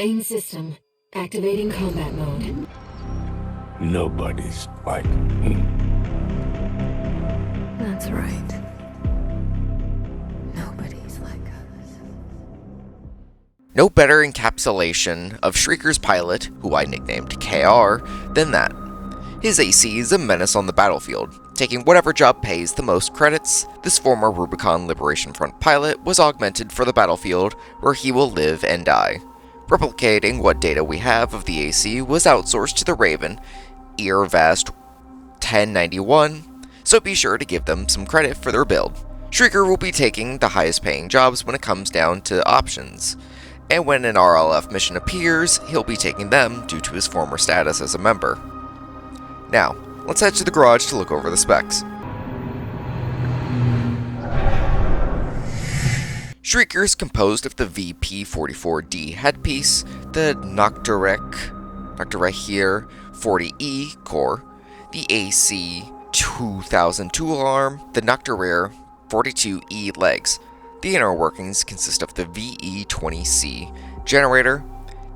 Main system. Activating combat mode. Nobody's like me. That's right. Nobody's like us. No better encapsulation of Shrieker's pilot, who I nicknamed KR, than that. His AC is a menace on the battlefield, taking whatever job pays the most credits. This former Rubicon Liberation Front pilot was augmented for the battlefield, where he will live and die. Replicating what data we have of the AC was outsourced to the Raven, EarVast 1091, so be sure to give them some credit for their build. Shrieker will be taking the highest paying jobs when it comes down to options, and when an RLF mission appears, he'll be taking them due to his former status as a member. Now, let's head to the garage to look over the specs. Shrieker is composed of the VP-44D headpiece, the Nocturec 40E core, the AC-2000 tool arm, the Nocturec 42E legs. The inner workings consist of the VE-20C generator,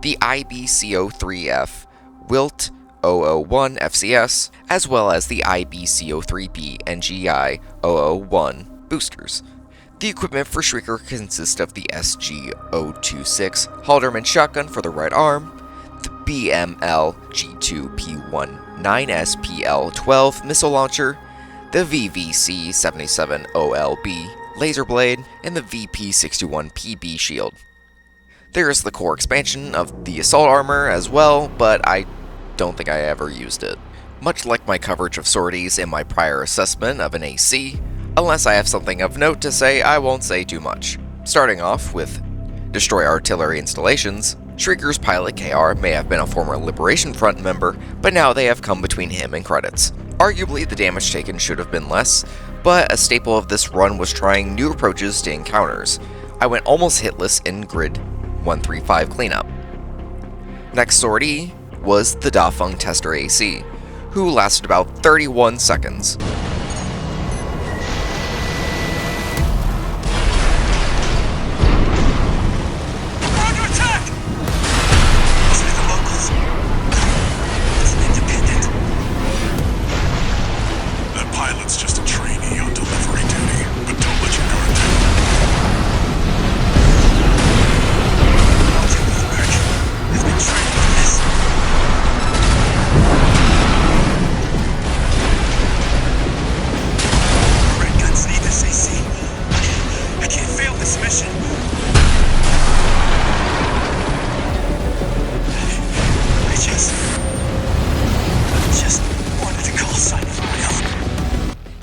the IBCO3F Wilt 001 FCS, as well as the IBCO3B NGI 001 boosters. The equipment for Shrieker consists of the SG-026 Halderman shotgun for the right arm, the BML G2P19SPL-12 missile launcher, the VVC-77OLB laser blade, and the VP-61PB shield. There is the core expansion of the assault armor as well, but I don't think I ever used it. Much like my coverage of sorties in my prior assessment of an AC, unless I have something of note to say, I won't say too much. Starting off with destroy artillery installations, Shrieker's pilot KR may have been a former Liberation Front member, but now they have come between him and credits. Arguably, the damage taken should have been less, but a staple of this run was trying new approaches to encounters. I went almost hitless in Grid 135 cleanup. Next sortie was the Dafeng Tester AC, who lasted about 31 seconds.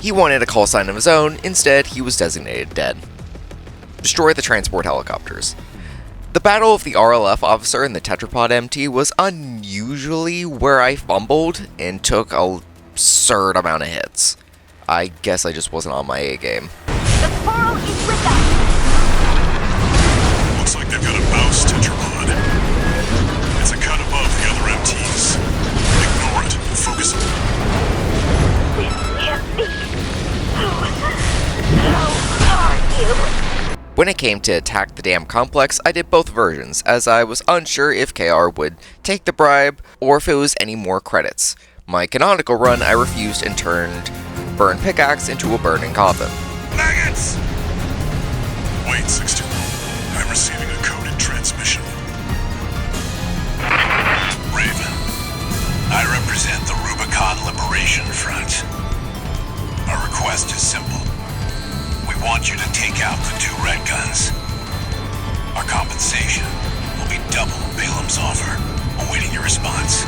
He wanted a call sign of his own, instead he was designated dead. Destroy the transport helicopters. The battle of the RLF officer and the Tetrapod MT was unusually where I fumbled and took an absurd amount of hits. I guess I just wasn't on my A game. The Coral is with us! Looks like they've got a mouse Tetrapod. It's a cut above the other MTs. Ignore it and focus on it. This can't be. How are you? When it came to attack the damn complex, I did both versions, as I was unsure if KR would take the bribe or if it was any more credits. My canonical run, I refused and turned Burn Pickaxe into a Burning Coffin. Maggots! Wait, 62. I'm receiving a coded transmission. Raven, I represent the Rubicon Liberation Front. Our request is simple. We want you to take out the 2 red guns. Our compensation will be double Balaam's offer, awaiting your response.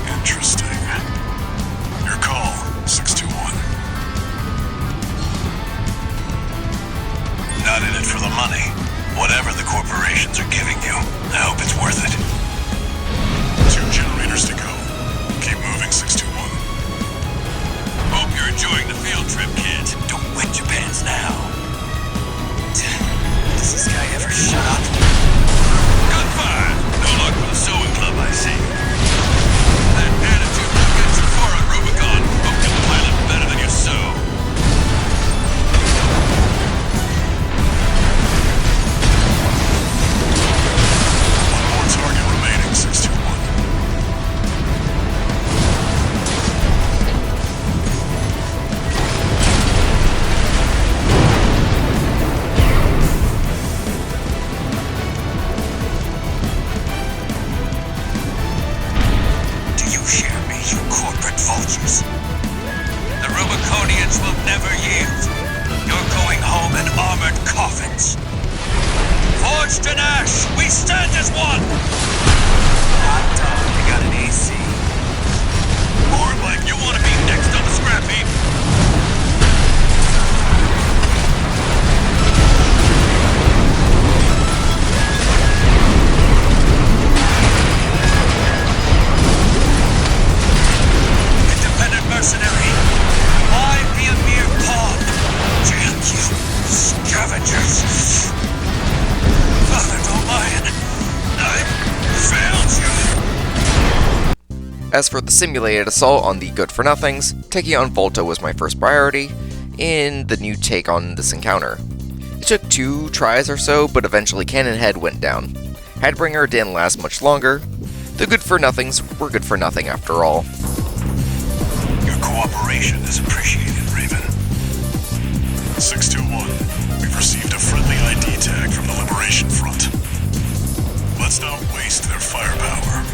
Interesting. Your call, 621. Not in it for the money. Whatever the corporations are giving you, I hope it's worth it. 2 generators to go. Keep moving, 621. Hope you're enjoying the field trip, kids. Don't wet your pants now. Does this guy ever shut up? Gunfire! No luck with the sewing club, I see. That attitude vultures. The Rubiconians will never yield. You're going home in armored coffins. Forged in ash, we stand as one! Hot dog, you got an AC. More like you want to be next on the scrap heap. Independent mercenary, why be a mere pawn? Damn you, scavengers! Father D'Olion, I failed you! As for the simulated assault on the good-for-nothings, taking on Volta was my first priority in the new take on this encounter. It took 2 tries or so, but eventually Cannon Head went down. Headbringer didn't last much longer. The good-for-nothings were good for nothing after all. Your cooperation is appreciated, Raven. 621, we've received a friendly ID tag from the Liberation Front. Let's not waste their firepower.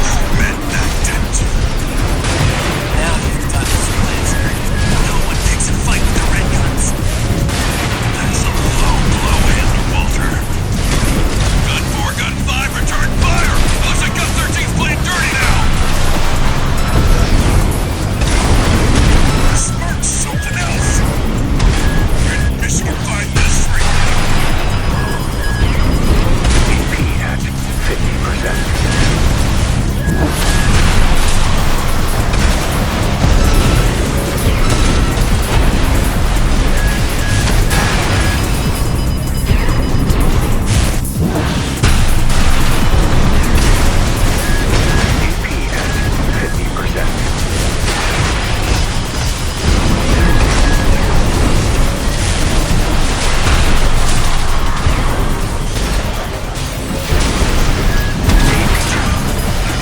Who meant that didn't you? Now you've done it, Freelancer. No one takes a fight with the Red Guns. That's a low blow, Andrew Walter. Gun 4, Gun 5, return fire! Looks like Gun 13's playing dirty now! Spark's something else. You're missing by this free. AP at 50%.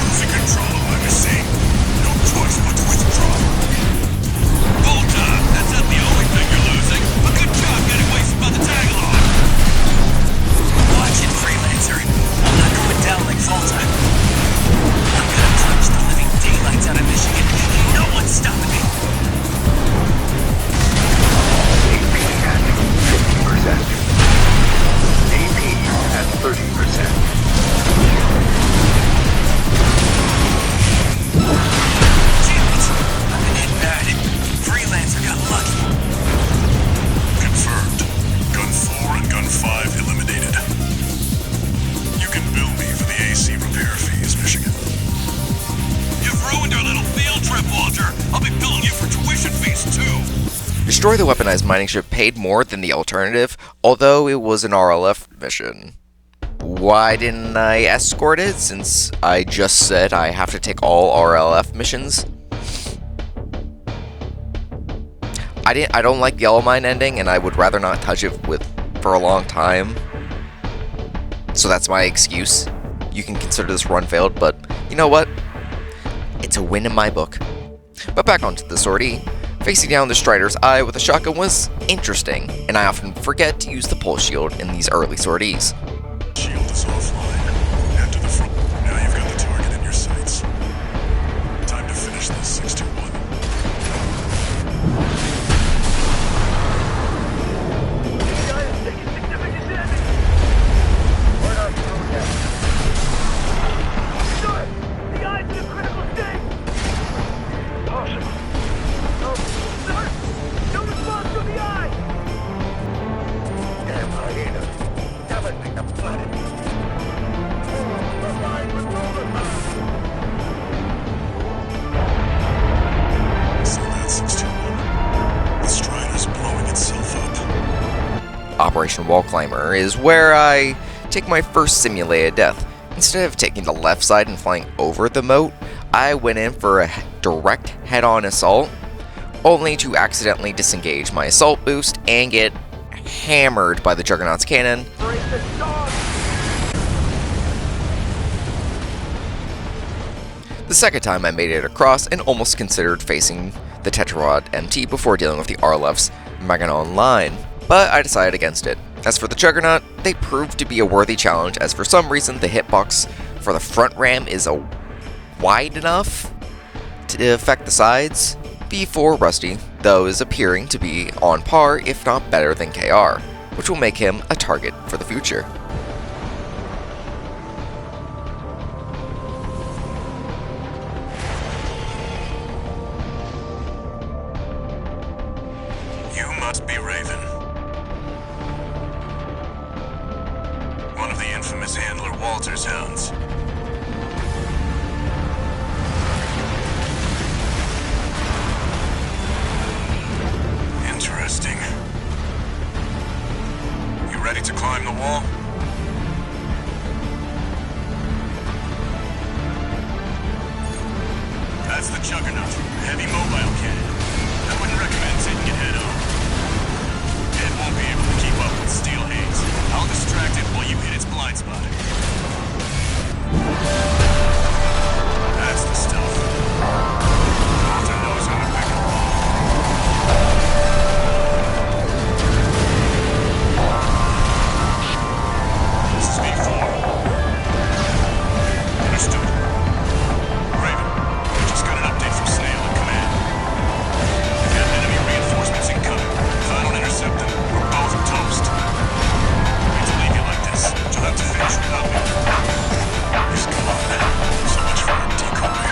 Losing control of my machine. No choice but to withdraw. Volta, that's not the only thing you're losing. A good job getting wasted by the tag-along. Watch it, Freelancer. I'm not going down like Volta. I'm gonna punch the living daylights out of Michigan. No one's stopping me. AP at 50%. AP at 30%. Damn it! I've been hit bad. Freelancer got lucky. Confirmed. Gun 4 and Gun 5 eliminated. You can bill me for the AC repair fees, Michigan. You've ruined our little field trip, Walter. I'll be billing you for tuition fees, too. Destroy the weaponized mining ship paid more than the alternative, although it was an RLF mission. Why didn't I escort it, since I just said I have to take all RLF missions? I don't like the Yellow Mine ending, and I would rather not touch it for a long time. So that's my excuse. You can consider this run failed, but you know what? It's a win in my book. But back onto the sortie. Facing down the Strider's Eye with a shotgun was interesting, and I often forget to use the pulse shield in these early sorties. Shield is offline. Head to the front. Now you've got the target in your sights. Time to finish this, 621. The eye's in a critical state! Possible. No, sir! No response from the eye! Damn hyenas. Devastating the planet. Provide retrieval. So that's 621. The Strider's blowing itself up. Operation Wall Climber is where I take my first simulated death. Instead of taking the left side and flying over the moat, I went in for a direct head-on assault, only to accidentally disengage my assault boost and get hammered by the Juggernaut's cannon. The second time I made it across and almost considered facing the Tetrarod MT before dealing with the RLF's Maganon line, but I decided against it. As for the Juggernaut, they proved to be a worthy challenge, as for some reason the hitbox for the front ram is wide enough to affect the sides. V4 Rusty, though, is appearing to be on par, if not better than KR, which will make him a target for the future. You must be Raven. One of the infamous handler Walter's hounds. Interesting. You ready to climb the wall? That's the Juggernaut, heavy mobile cannon. I wouldn't recommend taking it head on. It won't be able to keep up with Steel Haze. I'll distract it while you hit its blind spot. That's the stuff. Walter knows how to pick 'em. This is V4. Understood. Raven, just got an update from Snail in command. We've got enemy reinforcements incoming. If I don't intercept them, we're both toast. I hate to leave you like this, but you'll have to finish without me. He's gone. So much for a decoy.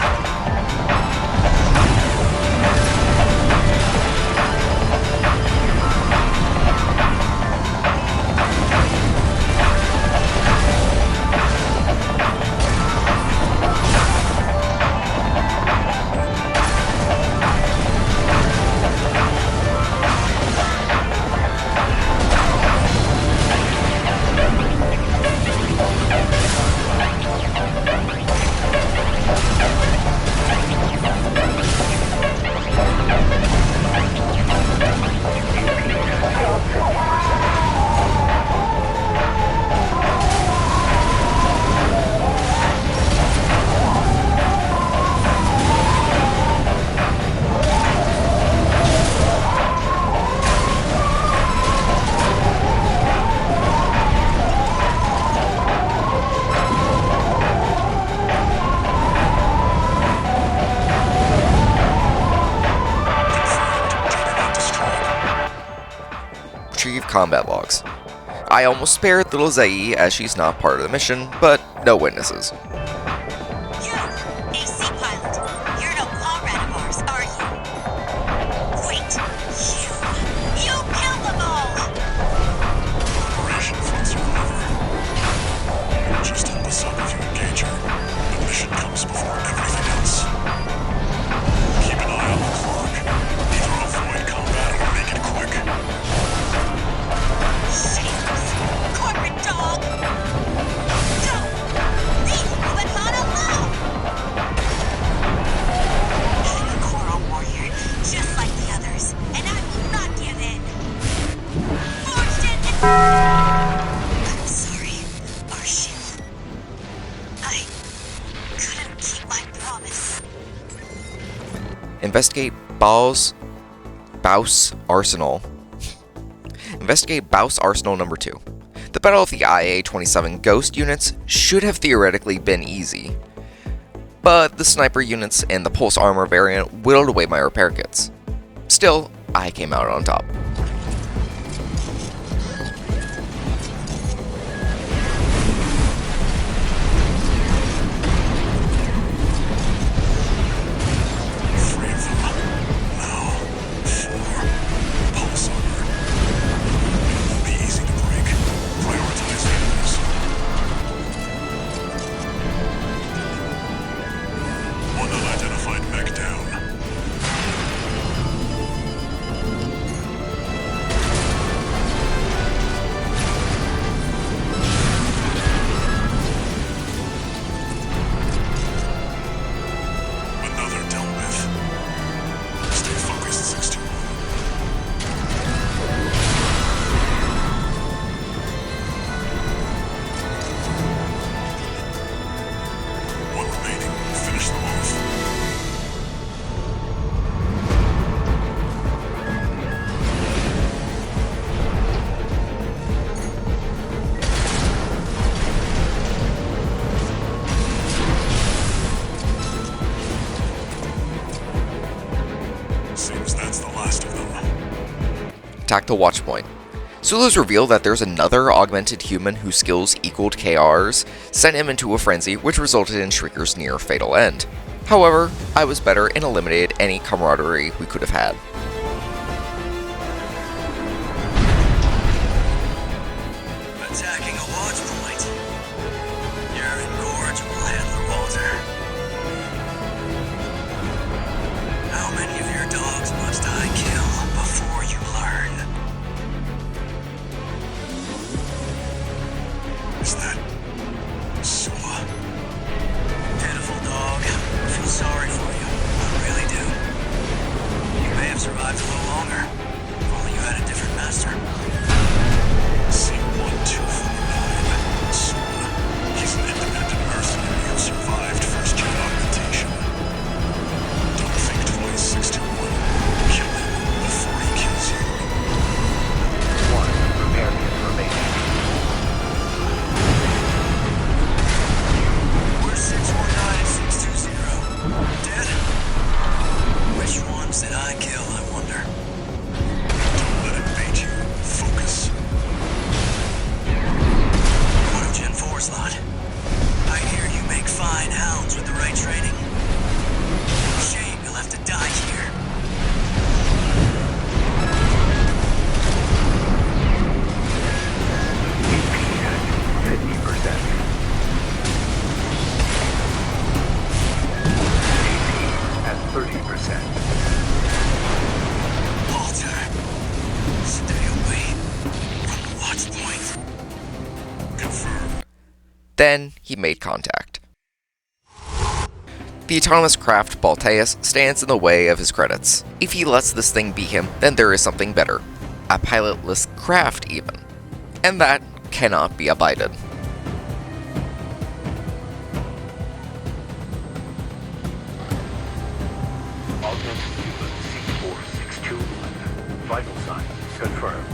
Combat logs. I almost spared little Zai as she's not part of the mission, but no witnesses. You, AC pilot, you're no comrade of ours, are you? Wait, you killed them all! Operation Front Survivor. Just help us out if you engage her. The mission comes before everything else. Keep an eye on the clock. Either avoid combat or make it quick. Corporate dog! Go! Leave Rubicon alone! I'm a Coral warrior, just like the others, and I will not give in! Forged it! I'm sorry, our ship. I couldn't keep my promise. Investigate Baus Arsenal. Investigate Baus Arsenal number 2. The battle of the IA-27 Ghost units should have theoretically been easy, but the sniper units and the pulse armor variant whittled away my repair kits. Still, I came out on top. Three of them. Now, 4. Pulse armor. It won't be easy to break. Prioritize enemies. One unidentified mech down. attack the watch point. Sulu's reveal that there's another augmented human whose skills equaled KR's sent him into a frenzy, which resulted in Shrieker's near fatal end. However, I was better and eliminated any camaraderie we could have had. Attacking a watch point. You're incorrigible, Handler Walter. How many of your dogs must I kill before you learn? Is that Sula? Pitiful dog. I feel sorry for you. I really do. You may have survived a little longer. If only you had a different master. C1249. Sula. He's an independent mercenary who survived first-gen augmentation. Don't think twice, 61. Kill him before he kills you. One repair kit remaining. We're 619 and 620. Dead? Which ones did I kill, I wonder? Don't let it bait you. Focus. What of Gen 4 slot? I hear you make fine hounds with the right training. Shame you'll have to die here. AP at 50%. AP at 30%. Walter, stay away from the watch point. Confirm. Then he made contact. The autonomous craft Balteus stands in the way of his credits. If he lets this thing be him, then there is something better. A pilotless craft even. And that cannot be abided. Augmented human C4621. Vital signs confirmed.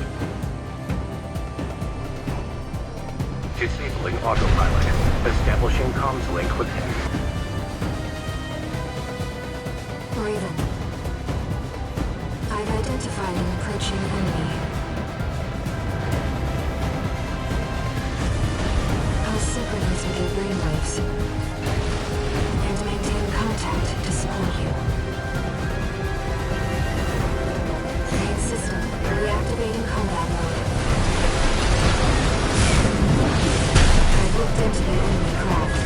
Disabling autopilot. Establishing comms link with him. Raven. I've identified an approaching enemy. I'll synchronize with your brainwaves and maintain contact to support you. Main system reactivating combat mode. I looked into the enemy craft.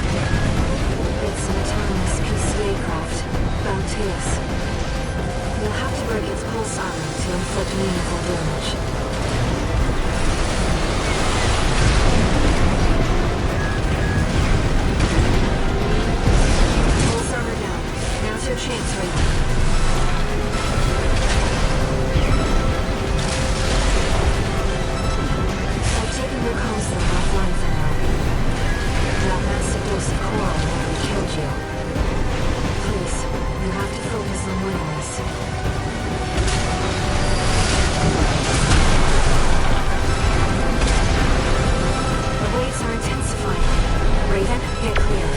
It's an autonomous PCA craft, Balteus. You'll have to break its pulse armor to inflict meaningful damage. Pulse armor down. Now's your chance, Raven. I've taken your comms link offline for now. That massive dose of coral nearly killed you. Please, you have to focus on winning this. The waves are intensifying. Raven, get clear.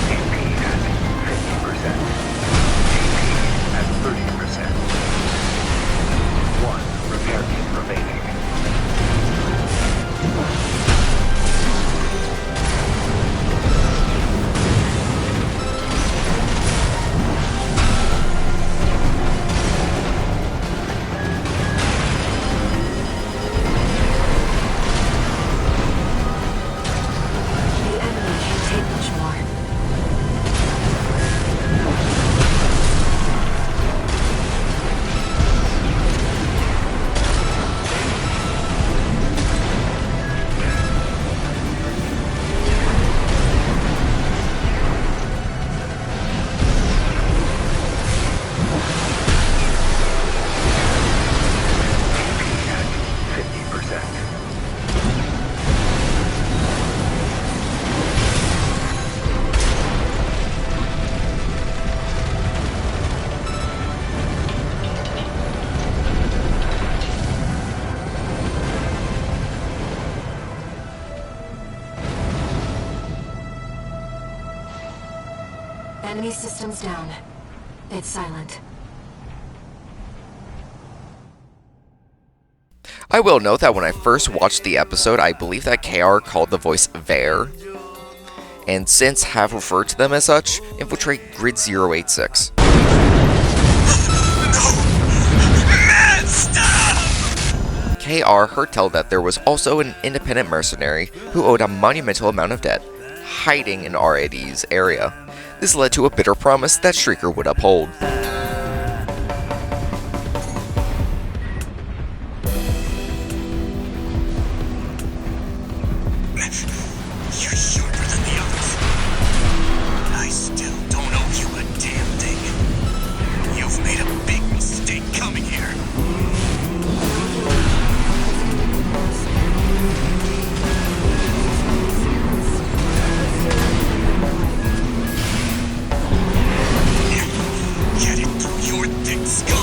AP at 50%. AP at 30%. One repair kit remaining. The enemy can't take much more. AP at 50%. Enemy systems down. It's silent. I will note that when I first watched the episode, I believe that KR called the voice Vare, and since have referred to them as such, infiltrate Grid 086. Man, stop! KR heard tell that there was also an independent mercenary who owed a monumental amount of debt, hiding in RAD's area. This led to a bitter promise that Shrieker would uphold. You're sharper than the others. I still don't owe you a damn thing. You've made a big mistake coming here. Get it through your thick skull.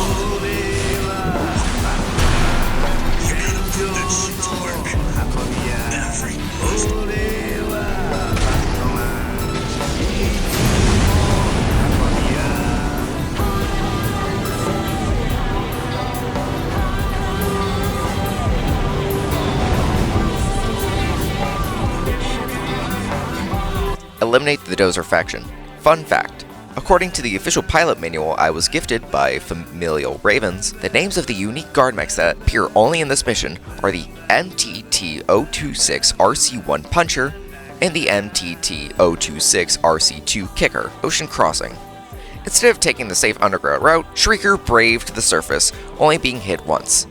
You gotta put that shit to work. Every last Eliminate the Dozer faction. Fun fact. According to the official pilot manual I was gifted by Familial Ravens, the names of the unique guard mechs that appear only in this mission are the MTT-026 RC-1 Puncher and the MTT-026 RC-2 Kicker, Ocean Crossing. Instead of taking the safe underground route, Shrieker braved the surface, only being hit once.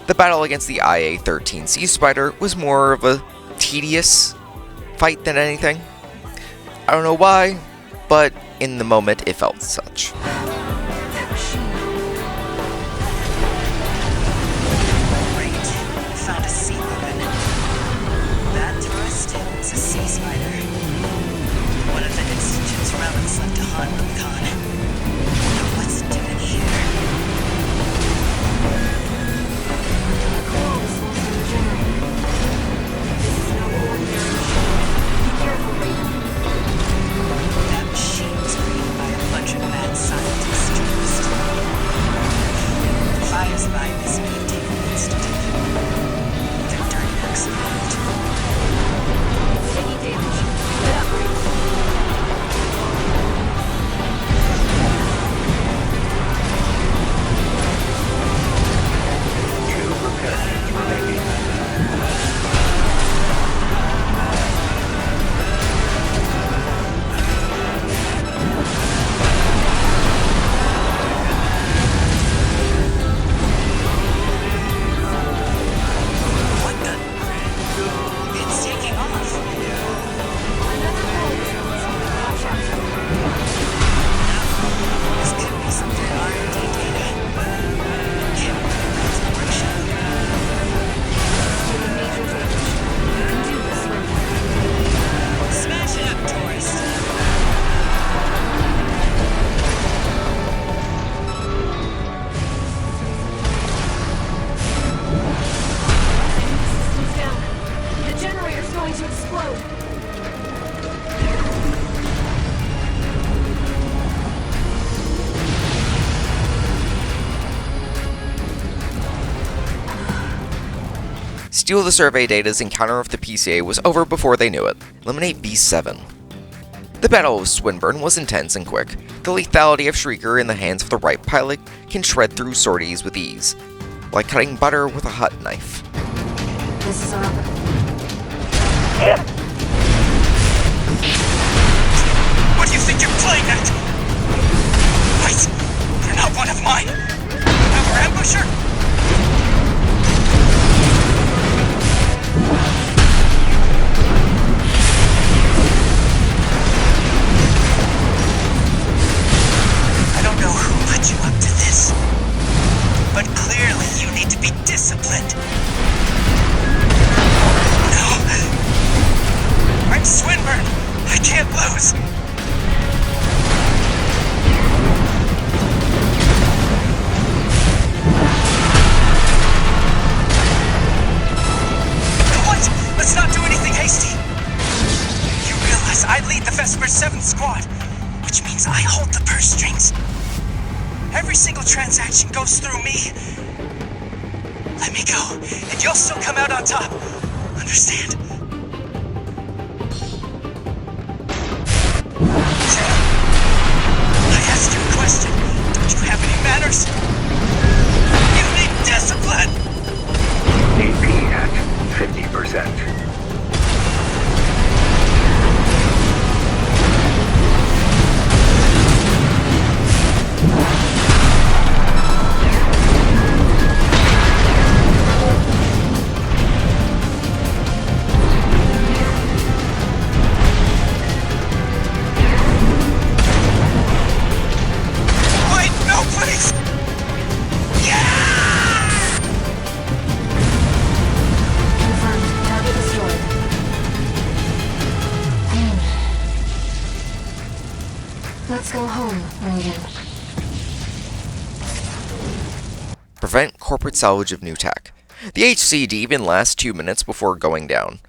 The battle against the IA-13 Sea Spider was more of a tedious fight than anything. I don't know why, but in the moment it felt such. Great. Found a sea weapon. That thrust is a sea spider. One of the Institute's relics left to haunt Rubicon. Now what's it doing here? That machine was created by a bunch of mad scientists just fires by this maintained institute. They're dirty accident. Taking damage. Get up, Reed. Two repetitions remaining. What the? It's taking off. This could be some good R&D data. Can't wait for that to workshop. Major damage. You can do this, Swinburne. Smash it up, tourist. Systems down. The generator's going to explode. Steal the survey data's encounter with the PCA was over before they knew it. Eliminate B7. The Battle of Swinburne was intense and quick. The lethality of Shrieker in the hands of the right pilot can shred through sorties with ease, like cutting butter with a hot knife. This is our... What do you think you're playing at? Wait! You're not one of mine! Our ambusher? I don't know who put you up to this, but clearly you need to be disciplined. No! I'm Swinburne! I can't lose! What? Let's not do anything hasty! You realize I lead the Vespers 7th Squad, which means I hold the purse strings. Every single transaction goes through me. Let me go, and you'll still come out on top. Understand? I asked you a question. Don't you have any manners? You need discipline! AP at 50%. Wait, no, please! Confirmed. Target destroyed. Let's go home, Reagan. Prevent corporate salvage of new tech. The HCD even lasts 2 minutes before going down.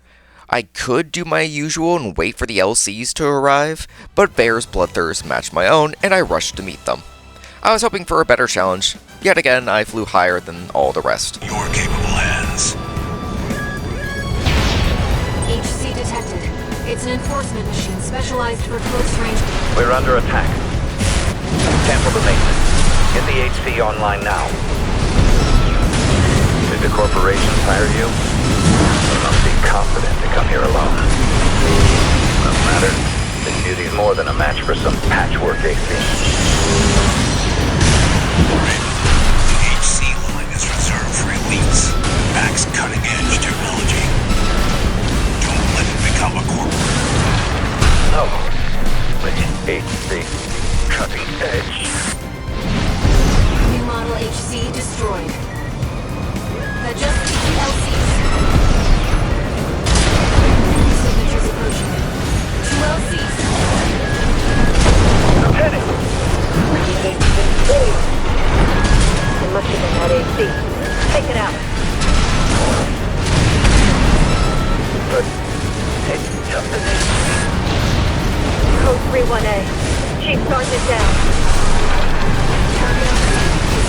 I could do my usual and wait for the LCs to arrive, but Bear's bloodthirst matched my own and I rushed to meet them. I was hoping for a better challenge. Yet again, I flew higher than all the rest. Your capable hands. HC detected. It's an enforcement machine specialized for close range. We're under attack. Cancel the maintenance. Get the HC online now. Did the corporations hire you? You must be confident to come here alone. No matter. This duty's more than a match for some patchwork AC. The HC line is reserved for elites. Backs cutting-edge technology. Don't let it become a corporate. No. But HC cutting edge. New model HC destroyed. Adjust LCs. Signatures approaching. 2 LCs. Lieutenant! It must have been that AC. Take it out. But it's just an Code 31A. Chief Sergeant down. Target destroyed.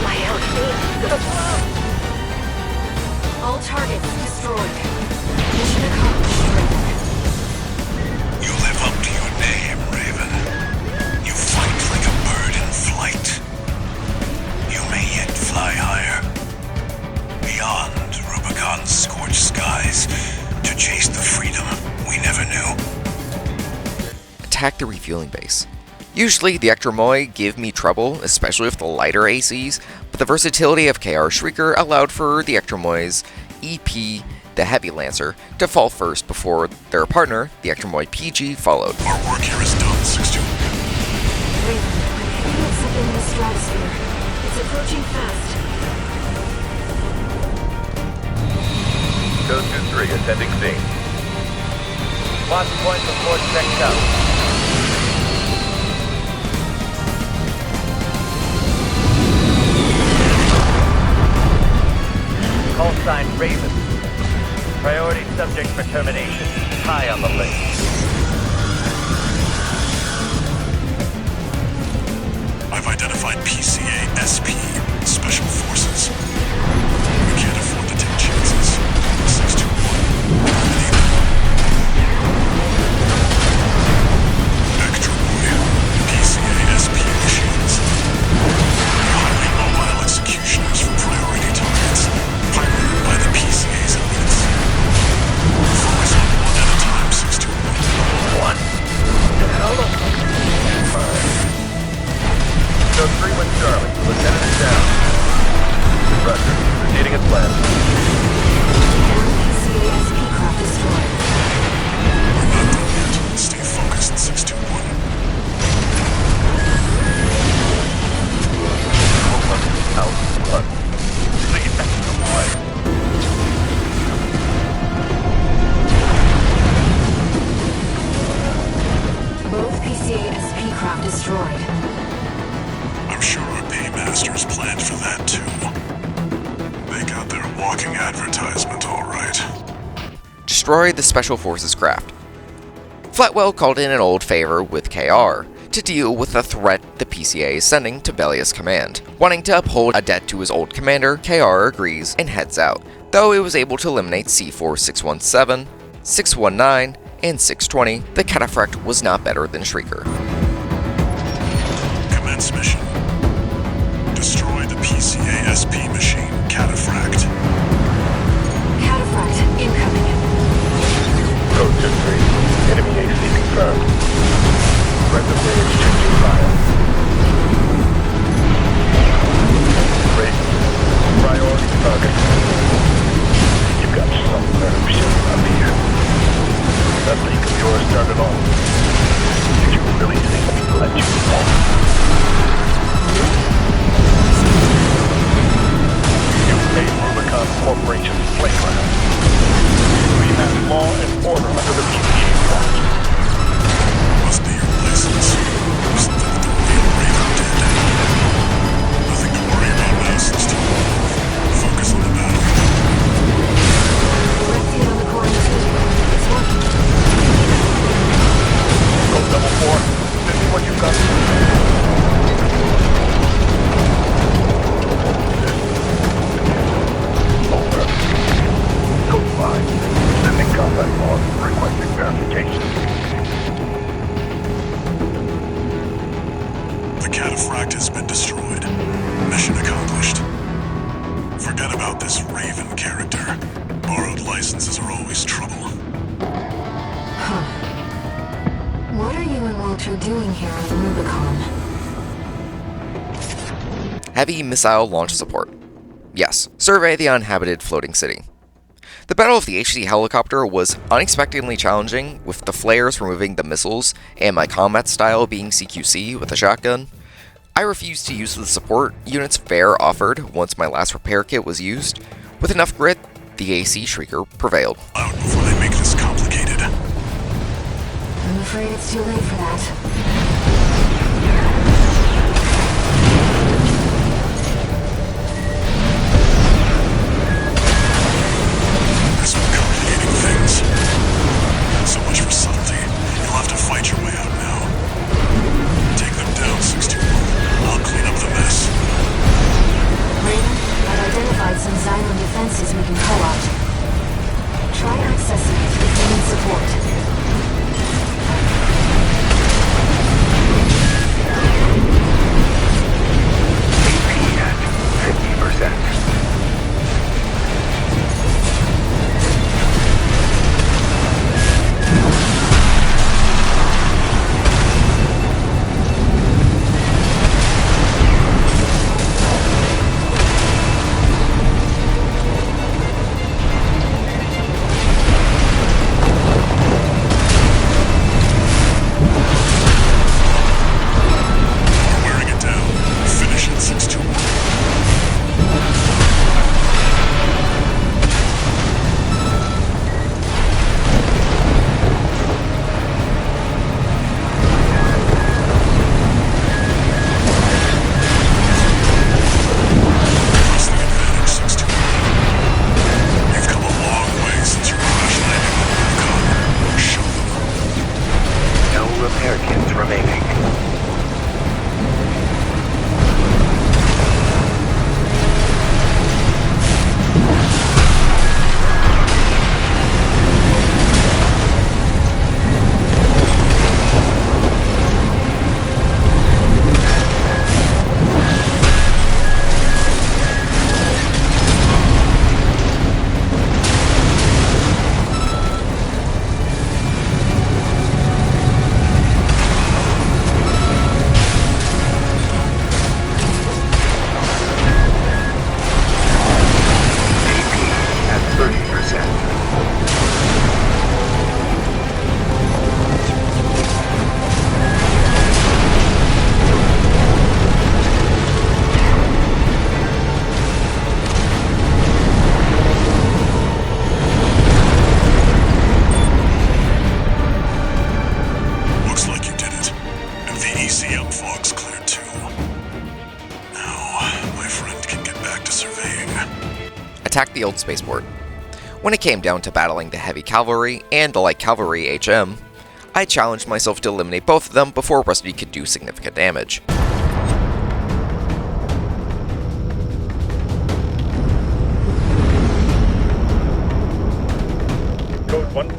My LC is gonna blow. All targets destroyed. Mission accomplished, Raven. You live up to your name, Raven. You fight like a bird in flight. You may yet fly higher. Beyond Rubicon's scorched skies to chase the freedom we never knew. Attack the refueling base. Usually, the Ectromoi give me trouble, especially with the lighter ACs, but the versatility of KR Shrieker allowed for the Ectromoi's EP, the Heavy Lancer, to fall first before their partner, the Ectromoi PG, followed. Our work here is done, 6-2. Raven, I'm picking up something in the stratosphere. It's approaching fast. Go 2-3, attending scene. Launch point before checked out. Call sign Raven. Priority subject for termination. High on the list. I've identified PCA SP, Special Forces. We can't afford to take chances. 621. Ectromoi, PCA SP machines. Highly mobile executioners for priority targets, piloted by the PCA's elites. Focus on one at a time, 621. One. Go 3 with Charlie. Lieutenant is down. Roger. Proceeding as planned. PCASP craft destroyed. We're not done yet. Stay focused, 621. Out. Look. Leave that away. Both PCASP craft destroyed. I'm sure our paymasters planned for that too. They got their walking advertisement all right. destroy the Special Forces craft. Flatwell called in an old favor with KR to deal with the threat the PCA is sending to Belia's command. Wanting to uphold a debt to his old commander, KR agrees and heads out, though it was able to eliminate C4 617, 619, and 620, the Cataphract was not better than Shrieker. Commence mission. Destroy the PCA SP machine, Cataphract. Cataphract incoming. Code 2-3. Enemy AC confirmed. Presently exchanging fire. Raven. Priority target. You've got some nerve shit up here. That leak of yours started off. Did you really think we'd let you fall? You made Rubicon Corporation's playground. We have law and order under the PCA watch. Must be your license. Something that the real Raven did. Nothing to worry about now, 16. Focus on the battle. Directly on the quarantine. It's working. Code 4. This is what you've got. Over. Code 5. Sending combat log requesting verification. The Cataphract has been destroyed. Mission accomplished. Forget about this Raven character. Borrowed licenses are always trouble. What are you and Walter doing here on Rubicon? Heavy missile launch support. Yes, survey the uninhabited floating city. The battle of the HC helicopter was unexpectedly challenging, with the flares removing the missiles and my combat style being CQC with a shotgun. I refused to use the support units Fair offered once my last repair kit was used. With enough grit, the AC Shrieker prevailed. Out before they make this complicated. I'm afraid it's too late for that. There's no complicating things. So much for subtlety. You'll have to fight your way out now. Take them down, 61. I'll clean up the mess. Raven, I've identified some Xylem defenses we can co-opt. Try accessing it if you need support. Attack the old spaceport. When it came down to battling the heavy cavalry and the light cavalry HM, I challenged myself to eliminate both of them before Rusty could do significant damage. Code 1-5.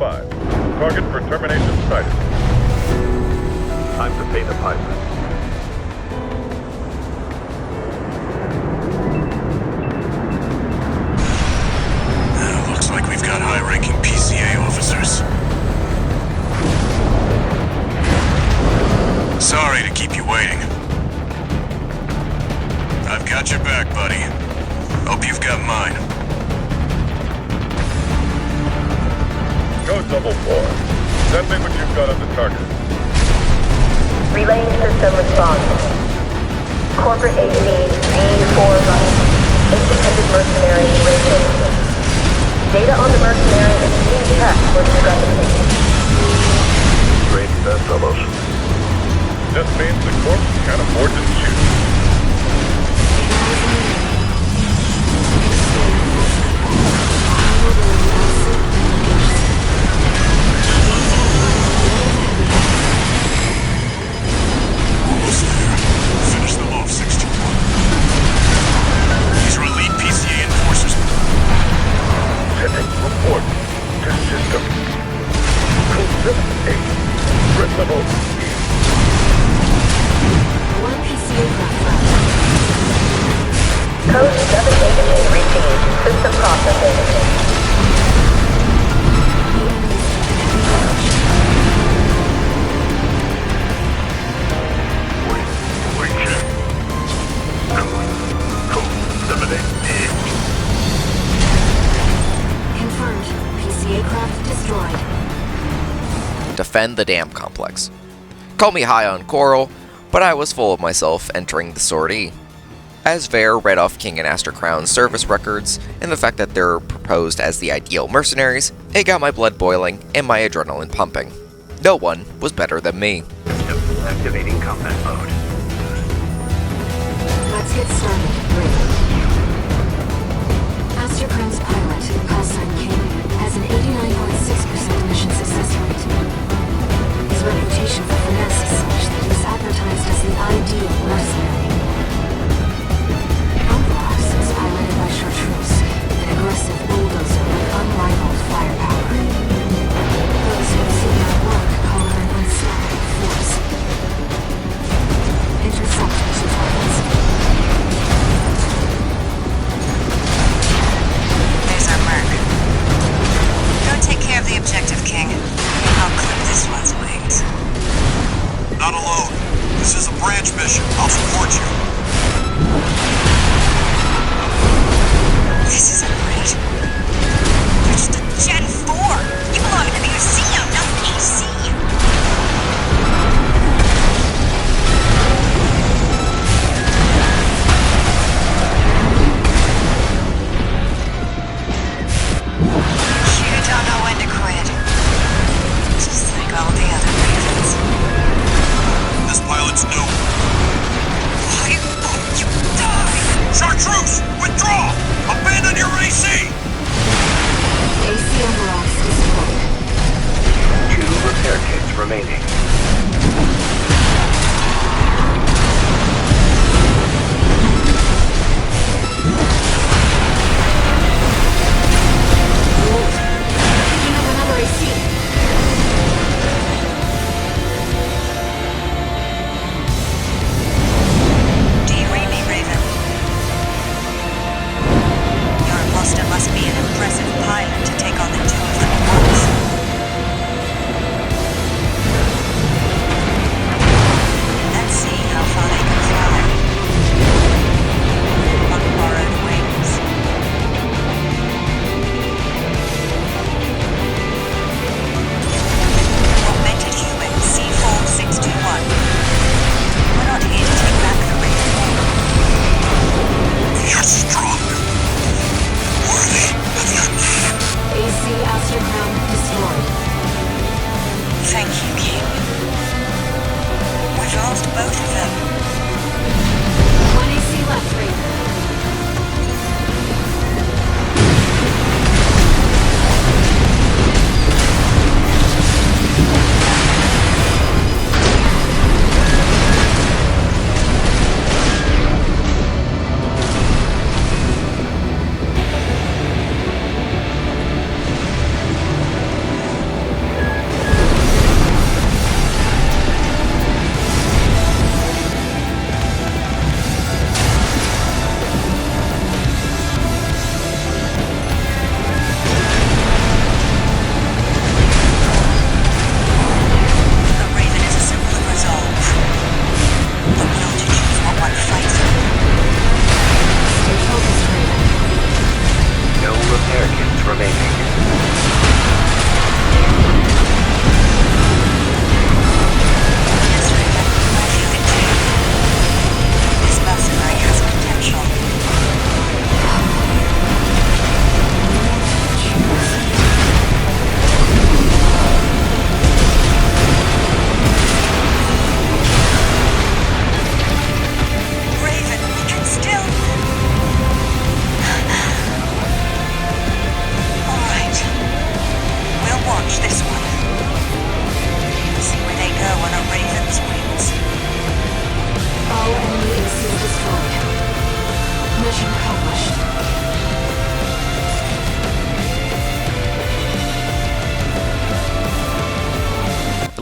Target for termination sighted. Time to pay the piper. Looks like we've got high-ranking PCA officers. Sorry to keep you waiting. I've got your back, buddy. Hope you've got mine. Code 4. Send me what you've got on the target. Relaying system response. Corporate AC D4 Rush. Independent mercenary Refueling. Data on the mercenary is being checked for discrepancy. Great fellows. Just means the corpse can't afford to shoot. Almost there. Finish them off, 61. These are elite PCA enforcers. Sending report to system. Convergence. Retrieval. One PCA craft left. Code 788 received. System processing. Confirmed. PCA craft destroyed. Defend the dam complex. Call me high on coral, but I was full of myself entering the sortie. As Vare read off King and Aster Crown's service records, and the fact that they're proposed as the ideal mercenaries, it got my blood boiling and my adrenaline pumping. No one was better than me. Activating combat mode. Let's get started. Raven. Aster Crown's pilot, callsign King, has an 89.6% mission success rate. His reputation for finesse is such that he's advertised as the ideal mercenary. Balteus is piloted by Chartreuse, an aggressive bulldozer with unrivaled firepower. Those who have seen their work call her an unstoppable force. Intercept mission targets. There's our merc. Go take care of the objective, King. I'll clip this one's wings. Not alone. This is a branch mission. I'll support you. This isn't right. You're just a Gen 4. You belong in the museum, not the AC. You don't know when to quit. Just like all the other Ravens. This pilot's new. You die! Chartreuse! Withdraw! Abandon your AC! AC overrides destroyed. 2 repair kits remaining. Picking up another AC. Do you read me, Raven? Your imposter must be an impressive pilot to take on the two of them at once.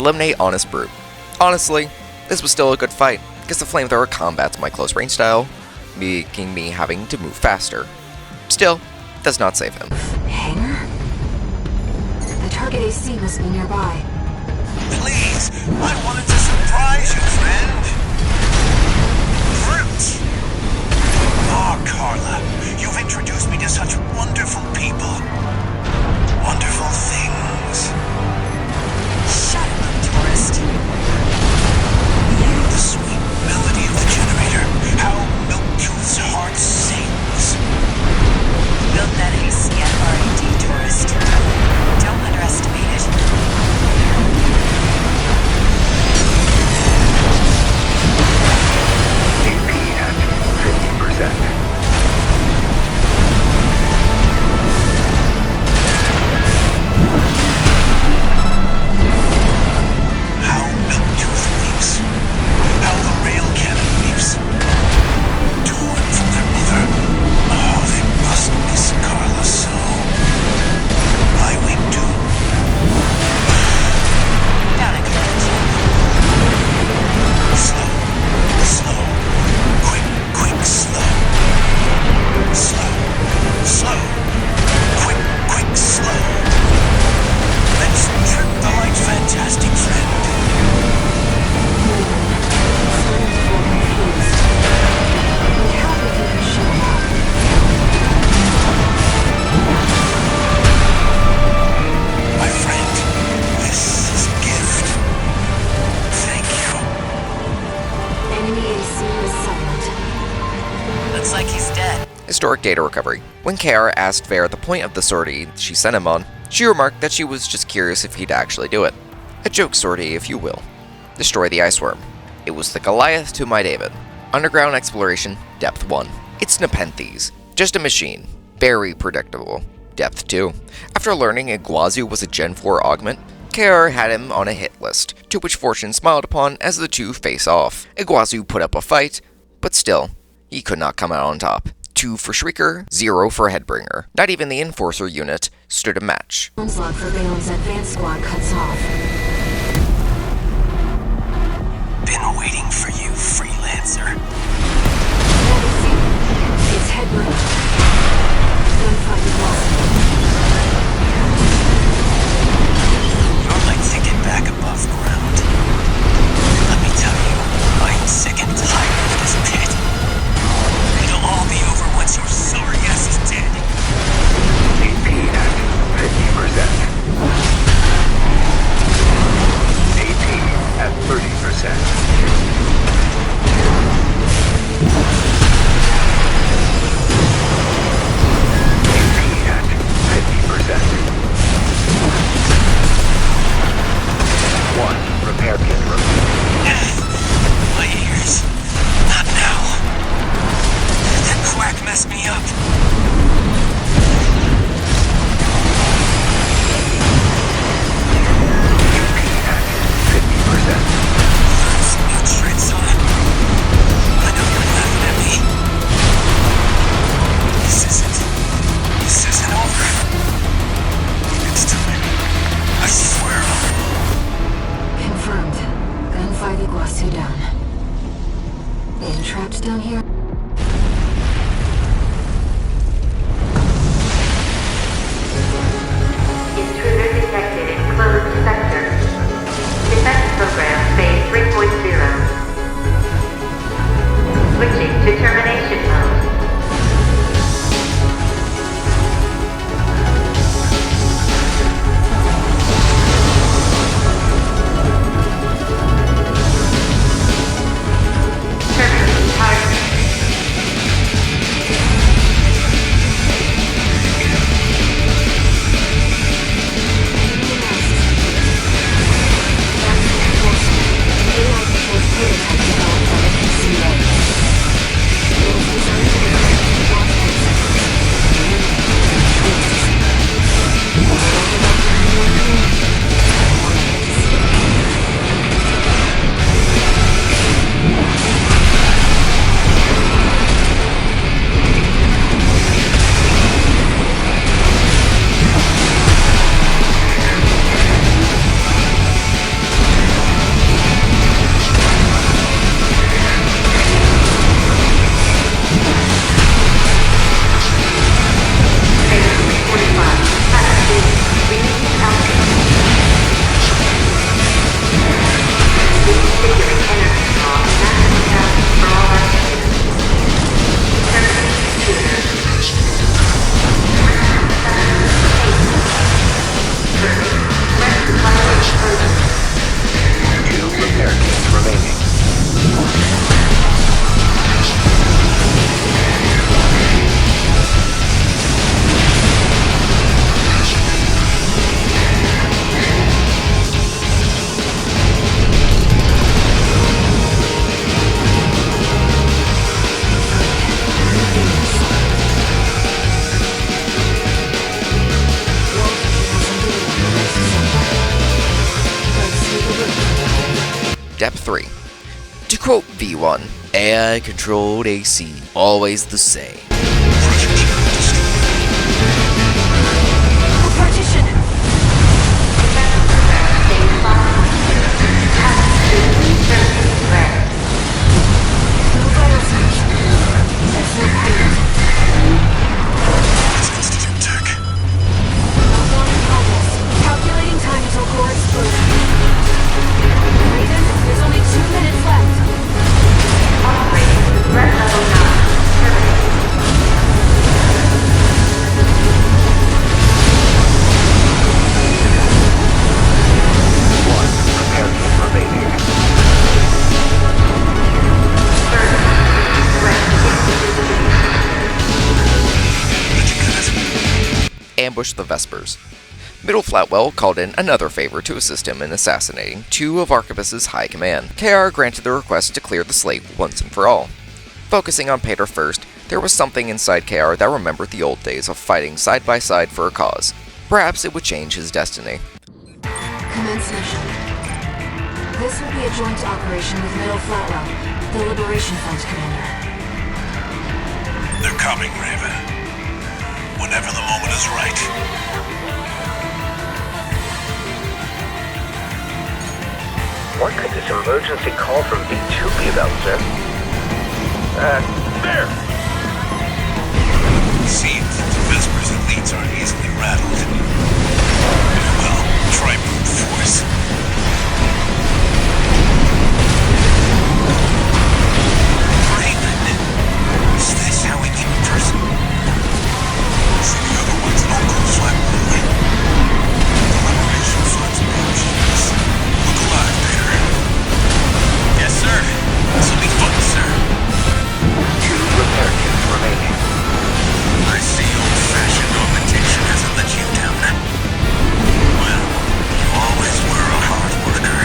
eliminate Honest Brute. Honestly, this was still a good fight, because the flamethrower combats my close range style, making me having to move faster. Still, does not save him. Hangar? The target AC must be nearby. Please, I wanted to surprise you, friend. Fruit! Oh, Carla, you've introduced me to such wonderful people. Wonderful things. Shut up, tourist. The sweet melody of the generator. How Milktooth's heart sings. Built that AC at R&D, tourist. Don't underestimate it. AP at 50%. How Milktooth weeps. How the rail cannon weeps. Torn from their mother. Oh, they must miss Carla so. I weep too. Down a courage. Slow. Slow. Quick, quick, slow. Slow. Slow. Quick, quick, slow. Let's trip the light, fantastic friend. My friend, this is a gift. Thank you. Enemy AC is silent. Looks like he's dead. Historic data recovery. When Kiara asked Vare the point of the sortie she sent him on, she remarked that she was just curious if he'd actually do it. A joke sortie, if you will. Destroy the ice worm. It was the Goliath to my David. Underground exploration, depth 1. It's Nepenthes. Just a machine. Very predictable. Depth 2. After learning Iguazu was a Gen 4 augment, Kiara had him on a hit list, to which fortune smiled upon as the two face off. Iguazu put up a fight, but still, he could not come out on top. 2 for Shrieker, 0 for Headbringer. Not even the Enforcer unit stood a match. Onslaught for Balem's advanced squad cuts off. Been waiting for you, freelancer. It's Headbringer. Gunfight is lost. You'd like to get back above ground. Let me tell you, I'm sick and tired of this pit. It'll all be over once your sorry ass is dead. AP at 50%. AP at 30%. AP at 50%. 1 repair kit removed. My ears. Not now. That quack messed me up. AP at 50%. Some new tricks, huh? I know you're laughing at me. This isn't over. It's time. I swear. Confirmed. Gunfight Iguazu down. Entrapped down here? Intruder detected in closed sector. Defense program phase 3.0. Switching to termination mode. Terminating target. Step 3. To quote V1, AI-controlled AC, always the same. Partition! No vital switch. There's no payload. Sensitive tech. Countdown in progress. Calculating time until core explosion. Raven, there's only 2 minutes left. Operating. Threat level 9. Ambush the Vespers. Middle Flatwell called in another favor to assist him in assassinating 2 of Arquebus's high command. KR granted the request to clear the slate once and for all. Focusing on Pater first, there was something inside KR that remembered the old days of fighting side by side for a cause. Perhaps it would change his destiny. Commence mission. This will be a joint operation with Middle Flatwell, the Liberation Front commander. They're coming, Raven. Whenever the moment is right. What could this emergency call from B2 be about, sir? There! Seems that the Vespers elites aren't easily rattled. Well, try brute force. Raven, is this how we keep a person? See the other ones don't go flat-moving. The Liberation Front's PMGs. Look alive, Peter. Yes, sir. This'll be fun, sir. 2 repair kits remaining. I see old-fashioned augmentation hasn't let you down. Well, you always were a hard worker.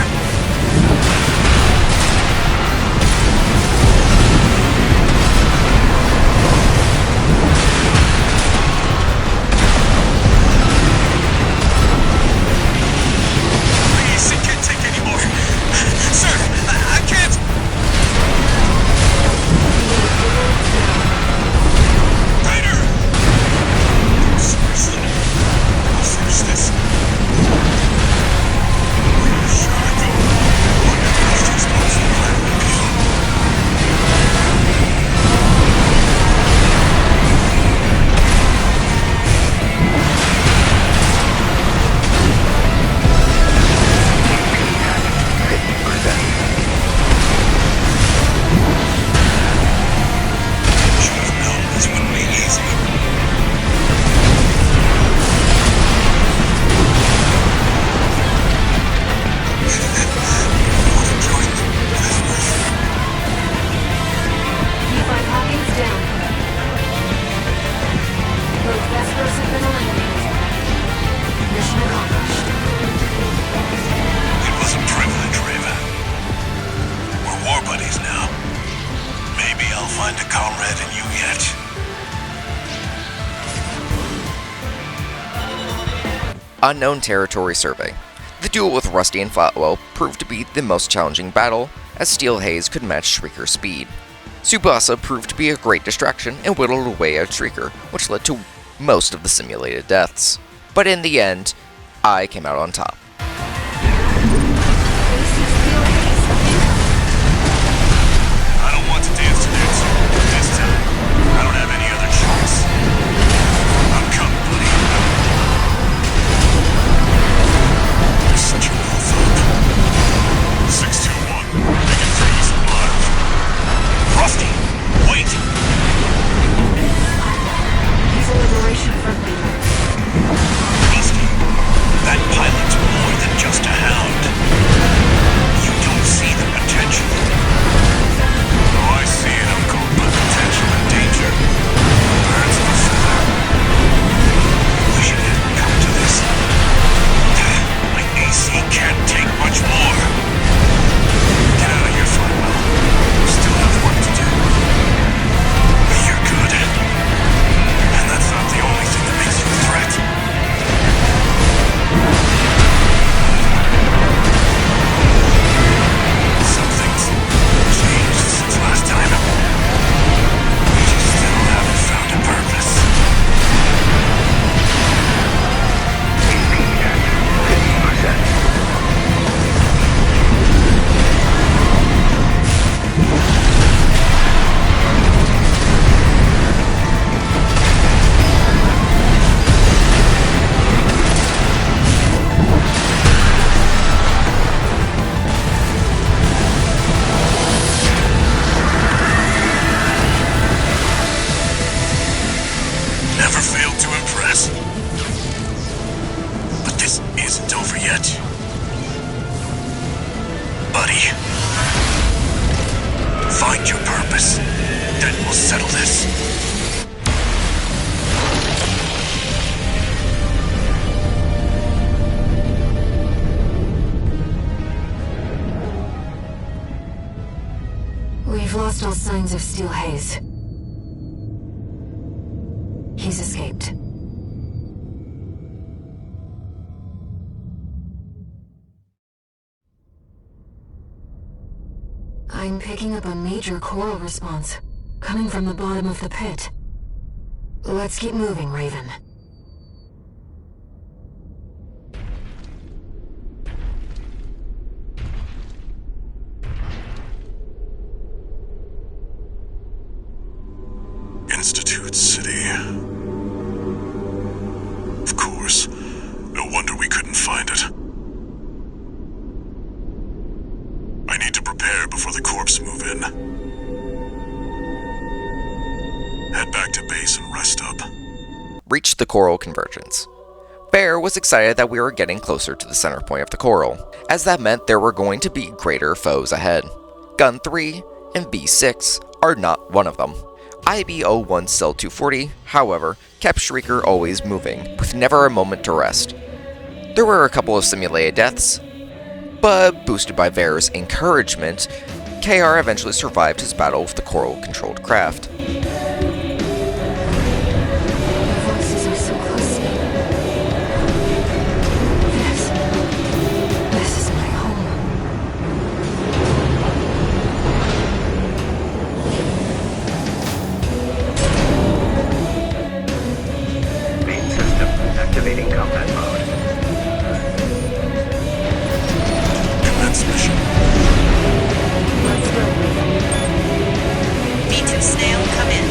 Please, it can't take any more. Sir, I can't. Peter! Seriously? How far is this? Where should I go? What if I expose the plan reveal? Should have known this wouldn't be easy. Want to join the Vespers? Levi Hawkins down. Both Vespers have been eliminated. Mission accomplished. It was a privilege, Raven. We're war buddies now. Maybe I'll find a comrade in you yet. Unknown Territory Survey. The duel with Rusty and Flatwell proved to be the most challenging battle, as Steel Haze could match Shrieker's speed. Tsubasa proved to be a great distraction and whittled away at Shrieker, which led to most of the simulated deaths. But in the end, I came out on top. I don't want to dance to dance. This time, I don't have any other choice. I'm coming, buddy. You're such a motherfucker. 621, making things alive. Rusty, wait! He's a Liberation Front leader. Rusty, that pilot's We've lost all signs of Steel Haze. He's escaped. I'm picking up a major coral response, coming from the bottom of the pit. Let's keep moving, Raven. Institute City. Of course. No wonder we couldn't find it. I need to prepare before the corps move in. Head back to base and rest up. Reached the coral convergence. Bear was excited that we were getting closer to the center point of the coral, as that meant there were going to be greater foes ahead. Gun 3 and B6 are not one of them. IB-01 Cell 240, however, kept Shrieker always moving, with never a moment to rest. There were a couple of simulated deaths, but boosted by Bear's encouragement, KR eventually survived his battle with the coral-controlled craft. Activating combat mode. Commence mission. Let's go, Raven. B2 Snail, come in.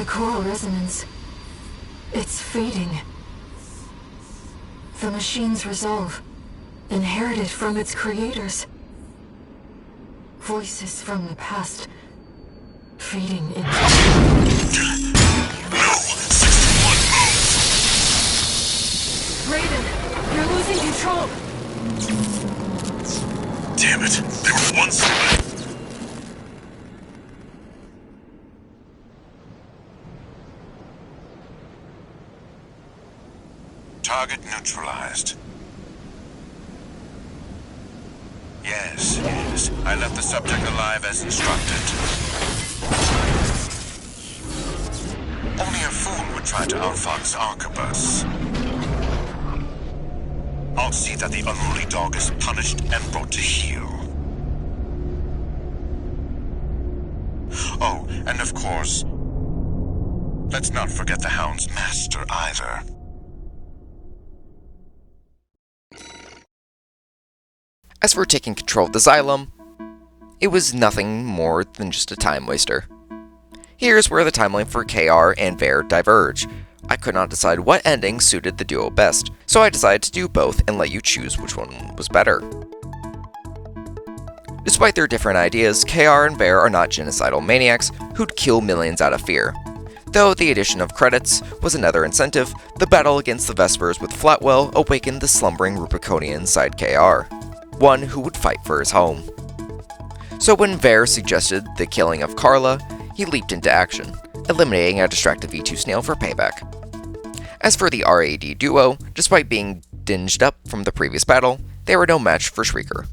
choral resonance. It's fading. The machine's resolve, inherited from its creators. Voices from the past, fading into... No! 61 move! Raiden, you're losing control! Damn it! They were one side! Target neutralized. Yes. I left the subject alive as instructed. Only a fool would try to outfox Arquebus. I'll see that the unruly dog is punished and brought to heel. Oh, and of course, let's not forget the Hound's master either. As for taking control of the Xylem, it was nothing more than just a time waster. Here's where the timeline for KR and Ver diverge. I could not decide what ending suited the duo best, so I decided to do both and let you choose which one was better. Despite their different ideas, KR and Ver are not genocidal maniacs who'd kill millions out of fear. Though the addition of credits was another incentive, the battle against the Vespers with Flatwell awakened the slumbering Rubiconian inside KR, one who would fight for his home. So when Ver suggested the killing of Carla, he leaped into action, eliminating a distracted V2 snail for payback. As for the RAD duo, despite being dinged up from the previous battle, they were no match for Shrieker.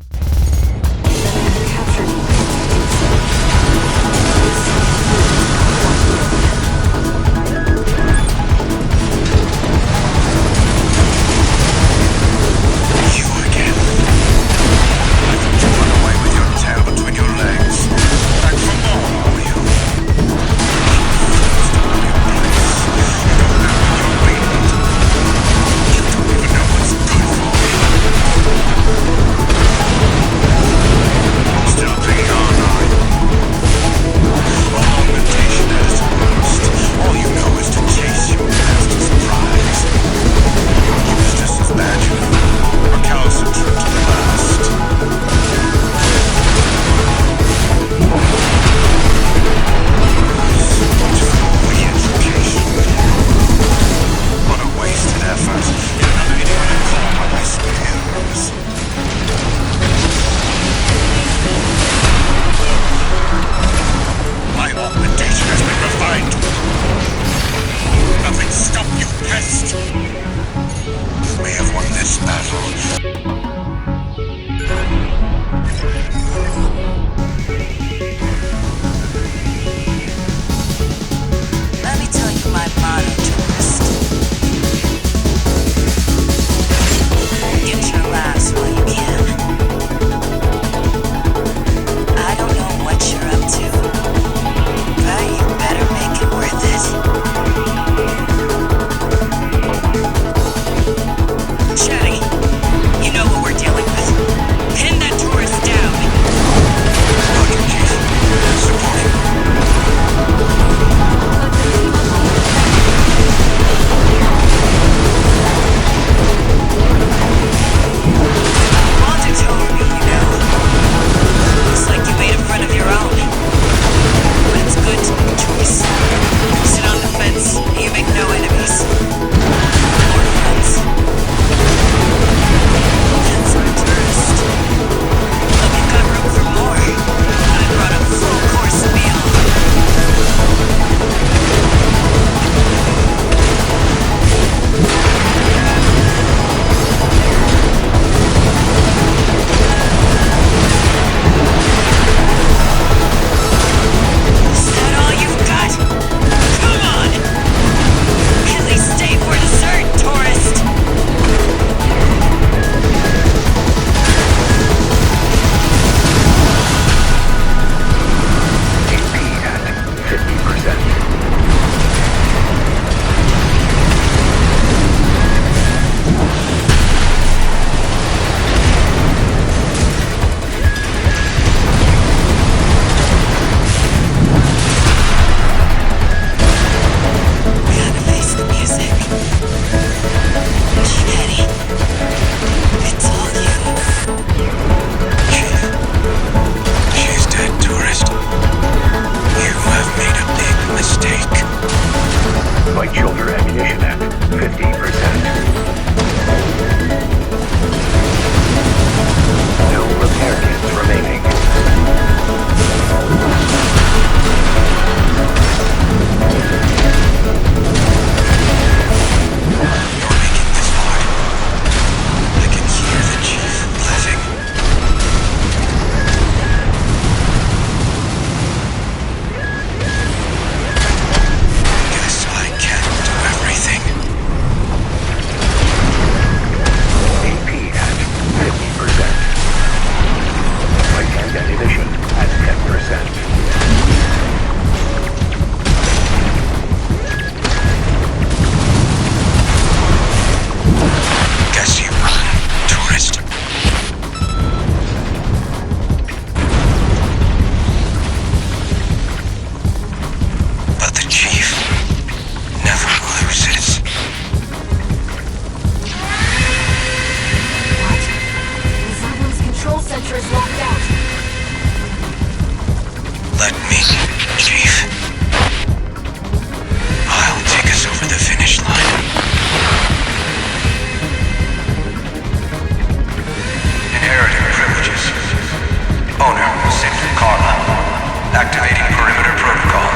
Activating perimeter protocol.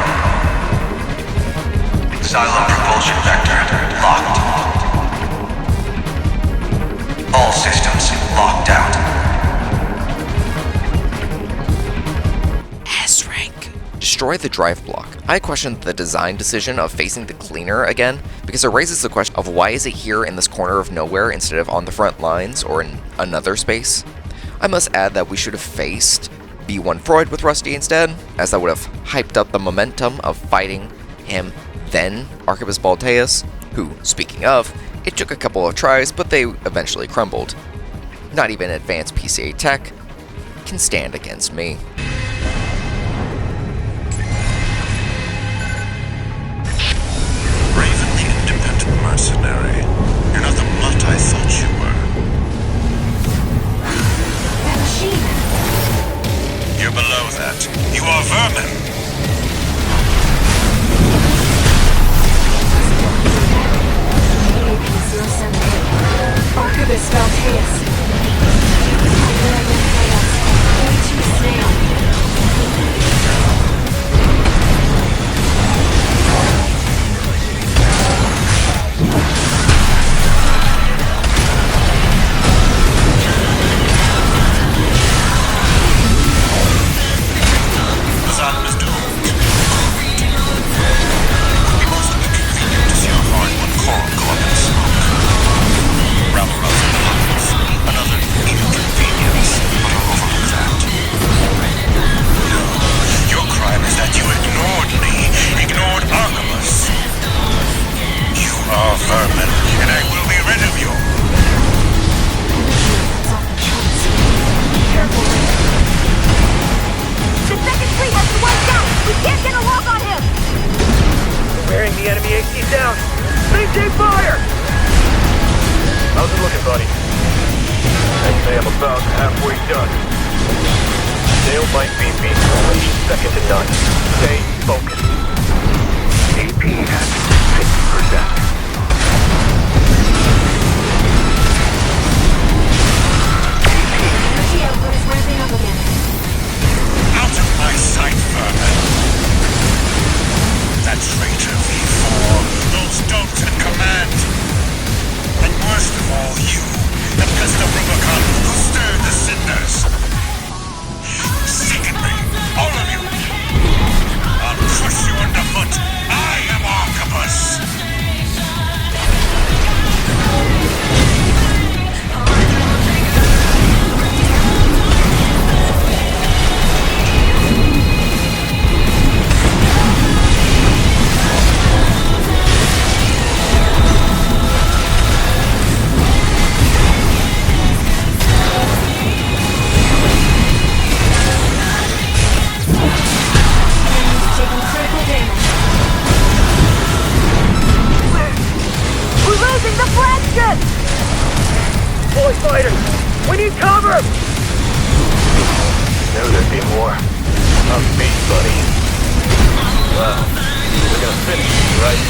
Xylem propulsion vector locked. All systems locked out. S-rank. Destroy the drive block. I questioned the design decision of facing the cleaner again, because it raises the question of why is it here in this corner of nowhere instead of on the front lines or in another space. I must add that we should have faced B1 Freud with Rusty instead, as that would have hyped up the momentum of fighting him, then Archibus Balteus, who, speaking of, it took a couple of tries, but they eventually crumbled. Not even advanced PCA tech can stand against me. Raven the independent mercenary. You're not the mutt I thought you were. That machine! You're below that. You are vermin. Archibus Balteus. Asylum is doomed. It was inconvenient to see a hard-won coral go up in smoke. Rabble-rousing lines. Another inconvenience, but I'll overlook that. No, your crime is that you ignored me, ignored Archibus. You are vermin, and I will be rid of you. The second fleet has been wiped out! We can't get a lock on him! Wearing the enemy AC down. Maintain fire! How's it looking, buddy? I'd say I'm about halfway done. Sail might be beaten only second to none. Stay focused. AP at 50%. Energy output is ramping up again. Out of my sight, vermin. That traitor V4, those don'ts in command. And worst of all, you, the pest of Rubicon, who stirred the cinders. Sicken me, all of you. I'll crush you underfoot. I am Archibus. Taking critical damage. We're losing the flagship! Boy fighters, we need cover! Knew there'd be more. Of me, buddy. Well, we're gonna finish this, right?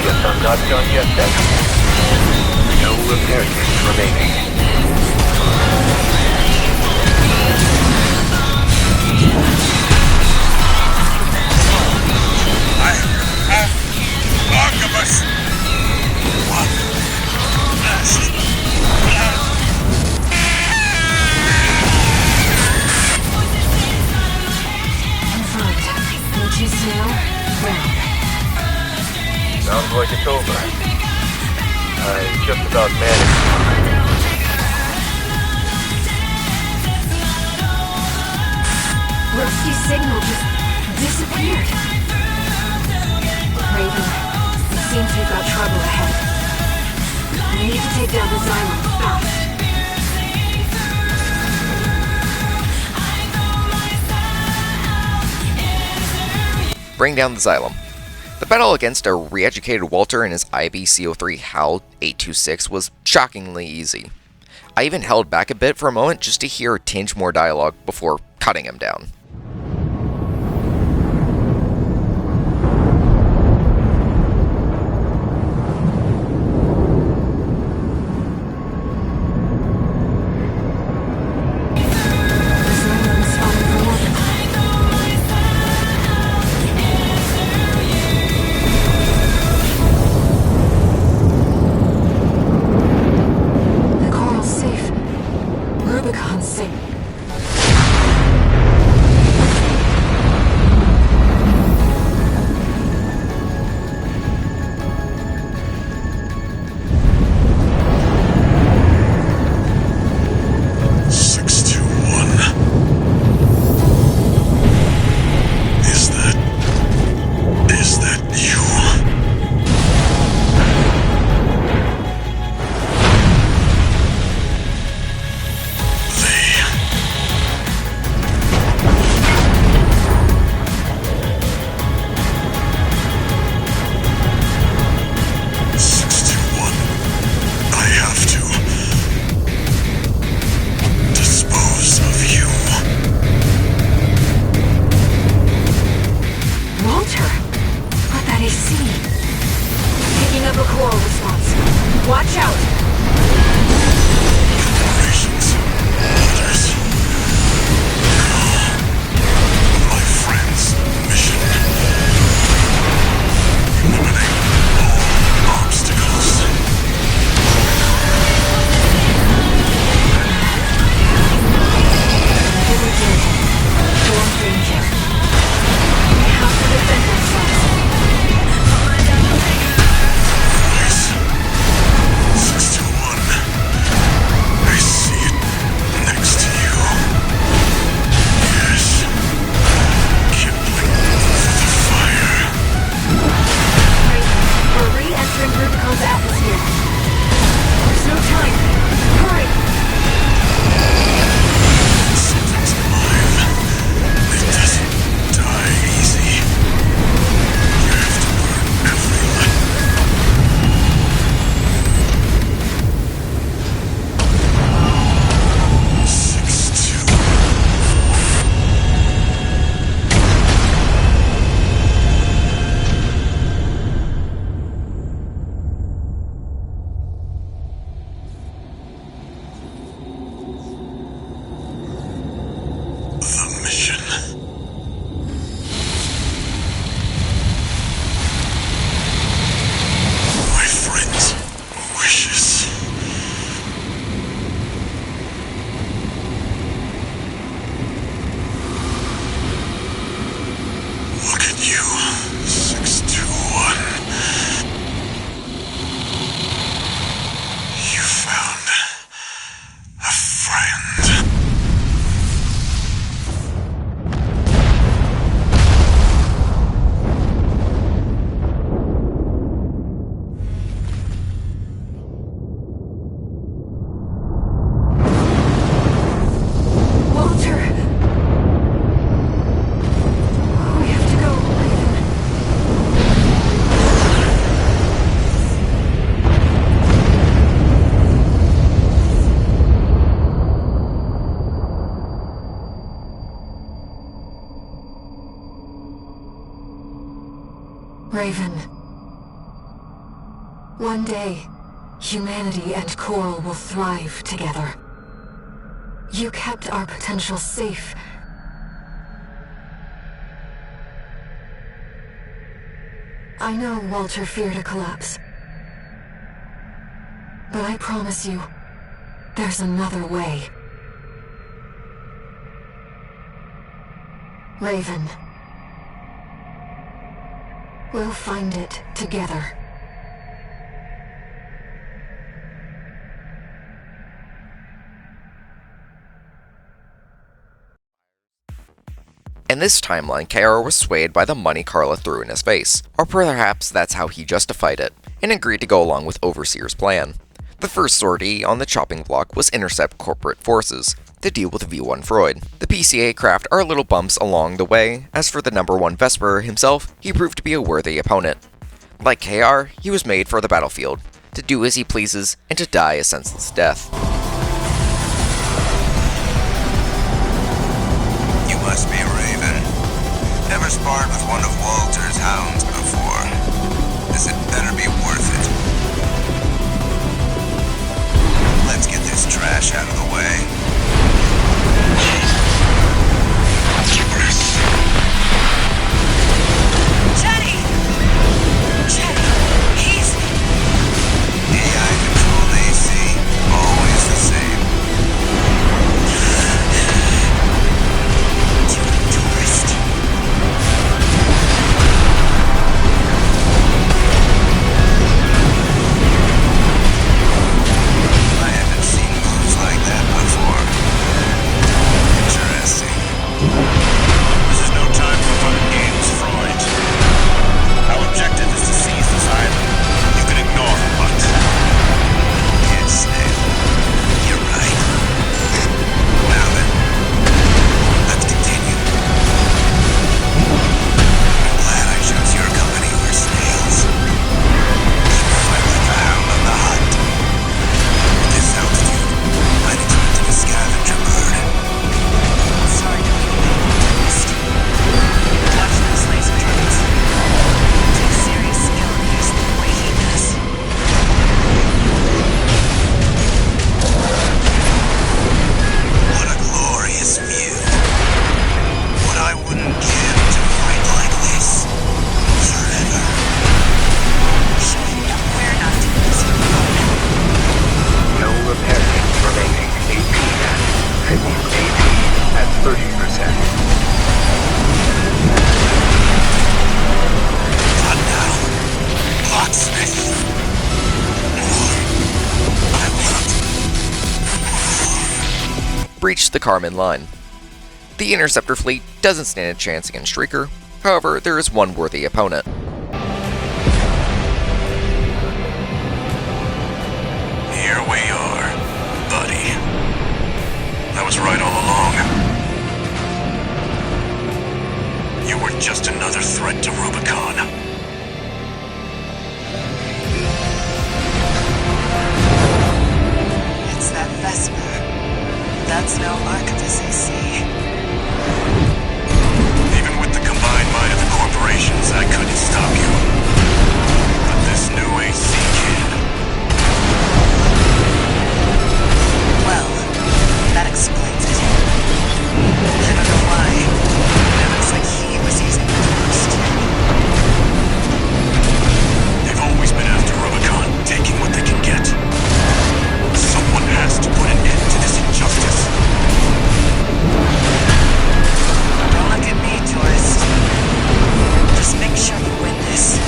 Guess I'm not done yet, then. No repair kits remaining. I am Archibus. One last blood. Confirmed. Need now? Ground. Sounds like it's over. I just about managed. Rusty's signal just disappeared. Raven, it seems we've got trouble ahead. We need to take down the Xylem fast. Bring down the Xylem. The battle against a re-educated Walter and his IB-CO3 HAL 826 was shockingly easy. I even held back a bit for a moment just to hear a tinge more dialogue before cutting him down. Raven. One day, humanity and Coral will thrive together. You kept our potential safe. I know Walter feared a collapse. But I promise you, there's another way. Raven. We'll find it together. In this timeline, KR was swayed by the money Carla threw in his face, or perhaps that's how he justified it, and agreed to go along with Overseer's plan. The first sortie on the chopping block was intercept corporate forces, to deal with V1 Freud. The PCA craft are little bumps along the way. As for the number 1 Vesper himself, he proved to be a worthy opponent. Like KR, he was made for the battlefield, to do as he pleases and to die a senseless death. You must be Raven. Never sparred with one of Walter's hounds before. This had better be worth it. Let's get this trash out of the way. Jenny! Jenny, easy! AI-controlled AC, always the same. Tourist. I haven't seen moves like that before. Interesting. This is no time for fun and games, Freud. Our objective is to seize this island. You can ignore the butt. Yes, Snail. You're right. Now then, let's continue. I'm glad I chose your company over Snail's. You fight like a hound on the hunt. At this altitude, I'd expected a scavenger bird. Sorry to be tourist. Watch those laser drones. Take serious skill to use them the way he does. What a glorious view. What I wouldn't give to fight like this. Forever. We're not doing this alone. No repair kits remaining. AP at 30%. Not now. Locksmith. I want. Breached the Carmen line. The Interceptor fleet doesn't stand a chance against Shrieker, however, there is one worthy opponent. Here we are, buddy. I was right all along. You were just another threat to Rubicon. It's that Vesper. That's no Archivist AC. Even with the combined might of the corporations, I couldn't stop you. But this new AC can. Well, that explains it. I don't know why. It looks like he was using the first. They've always been after Rubicon, taking what they can get. Someone has to put an end to this injustice. Don't look at me, tourist. Just make sure you win this.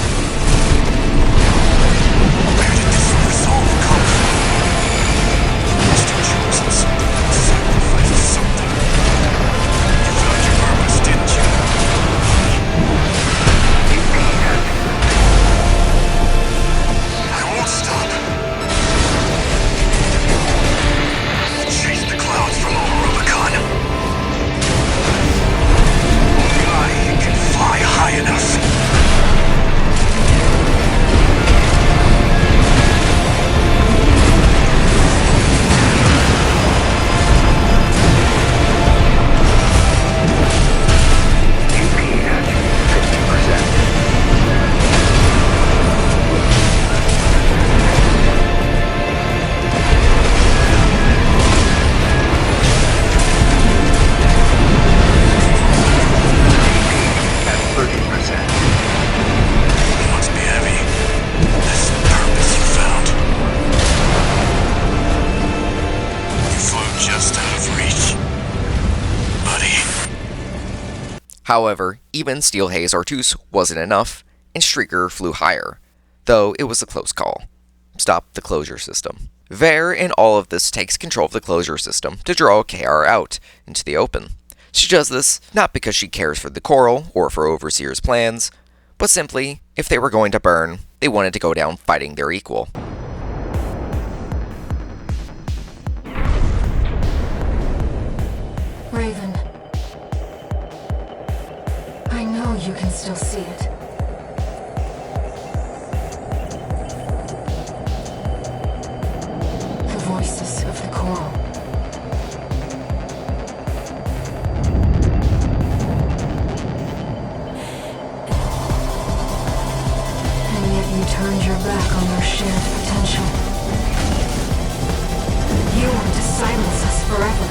However, even Steel Haze Artus wasn't enough, and Shrieker flew higher, though it was a close call. Stop the closure system. Vare in all of this takes control of the closure system to draw KR out into the open. She does this not because she cares for the Coral or for Overseer's plans, but simply, if they were going to burn, they wanted to go down fighting their equal. Raven. I know you can still see it. The voices of the Coral. And yet you turned your back on their shared potential. You want to silence us forever.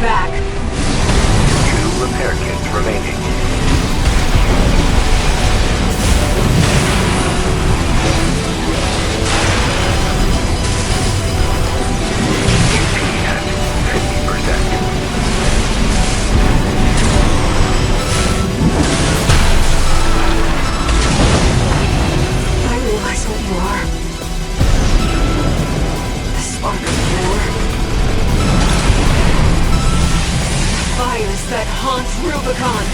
Back. 2 repair kits remaining. UP at 50%. I realize what you are. The spark of war. Fires that haunt Rubicon!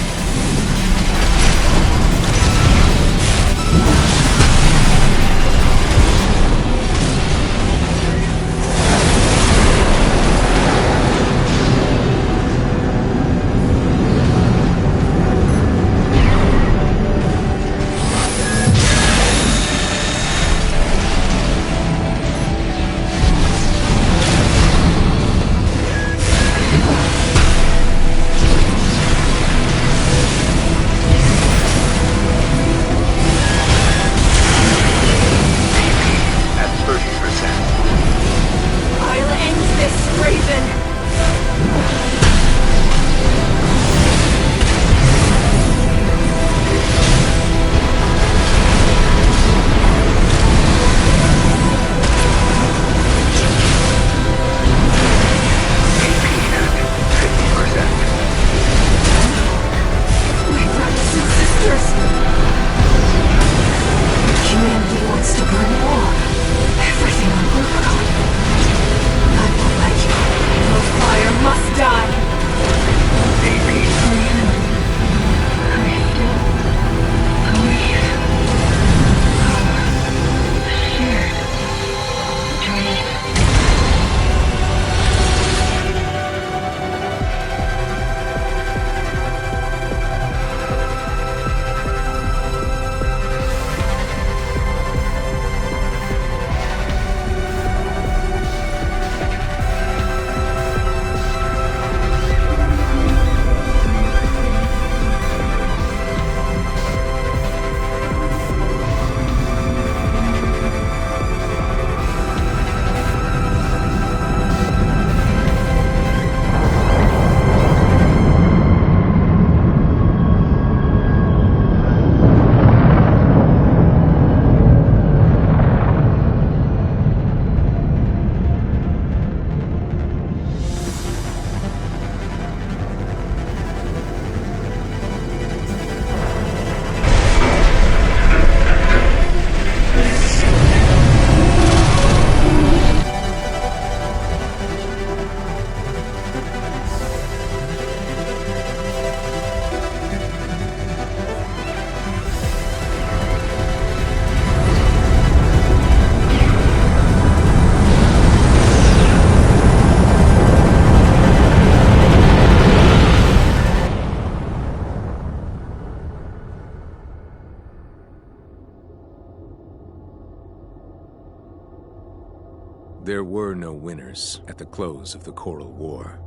There were no winners at the close of the Coral War.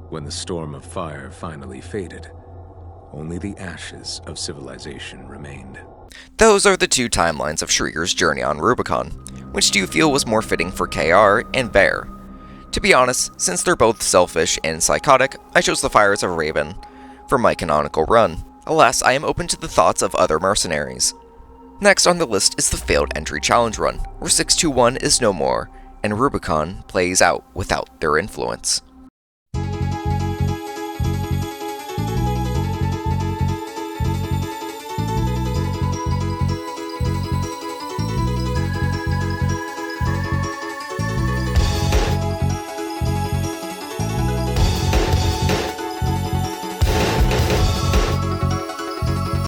When the storm of fire finally faded, only the ashes of civilization remained. Those are the two timelines of Shrieker's journey on Rubicon. Which do you feel was more fitting for KR and Bear? To be honest, since they're both selfish and psychotic, I chose the Fires of Raven for my canonical run. Alas, I am open to the thoughts of other mercenaries. Next on the list is the failed entry challenge run, where 621 is no more, and Rubicon plays out without their influence.